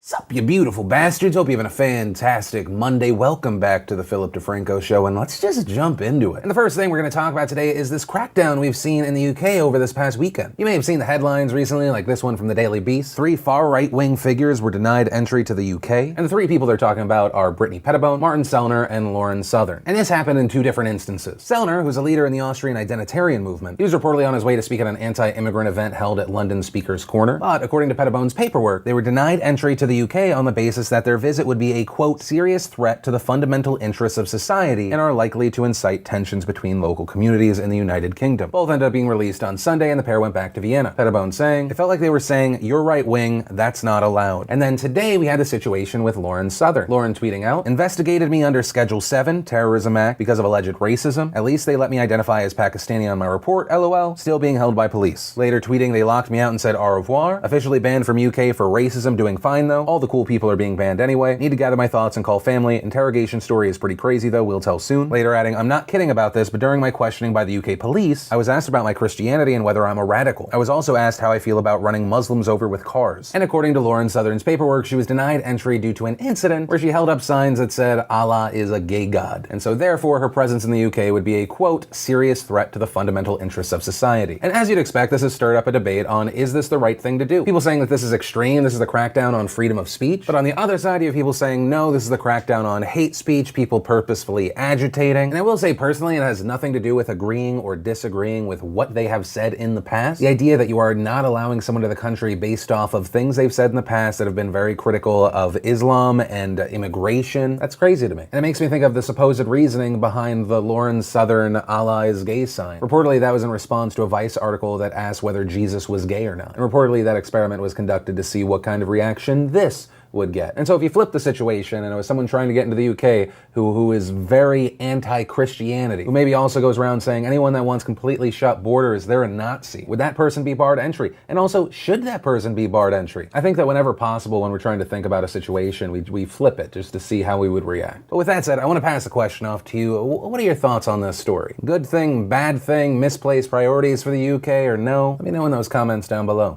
Sup, you beautiful bastards. Hope you're having a fantastic Monday. Welcome back to the Phillip Defranco Show, and let's just jump into it. And the first thing we're going to talk about today is this crackdown we've seen in the UK over this past weekend. You may have seen the headlines recently, like this one from the Daily Beast. 3 far-right-wing figures were denied entry to the UK, and the 3 people they're talking about are Brittany Pettibone, Martin Sellner, and Lauren Southern. And this happened in 2 different instances. Sellner, who's a leader in the Austrian identitarian movement, he was reportedly on his way to speak at an anti-immigrant event held at London Speaker's Corner, but according to Pettibone's paperwork, they were denied entry to the UK on the basis that their visit would be a, quote, serious threat to the fundamental interests of society and are likely to incite tensions between local communities in the United Kingdom. Both ended up being released on Sunday, and the pair went back to Vienna. Pettibone saying, it felt like they were saying, you're right wing, that's not allowed. And then today we had a situation with Lauren Southern. Lauren tweeting out, investigated me under Schedule 7, Terrorism Act, because of alleged racism. At least they let me identify as Pakistani on my report, lol, still being held by police. Later tweeting, they locked me out and said au revoir. Officially banned from UK for racism, doing fine though. All the cool people are being banned anyway. Need to gather my thoughts and call family. Interrogation story is pretty crazy though, we'll tell soon. Later adding, I'm not kidding about this, but during my questioning by the UK police, I was asked about my Christianity and whether I'm a radical. I was also asked how I feel about running Muslims over with cars. And according to Lauren Southern's paperwork, she was denied entry due to an incident where she held up signs that said Allah is a gay god. And so therefore her presence in the UK would be a, quote, serious threat to the fundamental interests of society. And as you'd expect, this has stirred up a debate on, is this the right thing to do? People saying that this is extreme, this is the crackdown on freedom of speech. But on the other side, you have people saying, no, this is the crackdown on hate speech, people purposefully agitating. And I will say personally, it has nothing to do with agreeing or disagreeing with what they have said in the past. The idea that you are not allowing someone to the country based off of things they've said in the past that have been very critical of Islam and immigration, that's crazy to me. And it makes me think of the supposed reasoning behind the Lauren Southern Allah is gay sign. Reportedly, that was in response to a Vice article that asked whether Jesus was gay or not. And reportedly, that experiment was conducted to see what kind of reaction this would get. And so if you flip the situation and it was someone trying to get into the UK who is very anti-Christianity, who maybe also goes around saying anyone that wants completely shut borders, they're a Nazi, would that person be barred entry? And also, should that person be barred entry? I think that whenever possible, when we're trying to think about a situation, we flip it just to see how we would react. But with that said, I want to pass the question off to you. What are your thoughts on this story? Good thing, bad thing, misplaced priorities for the UK, or no? Let me know in those comments down below.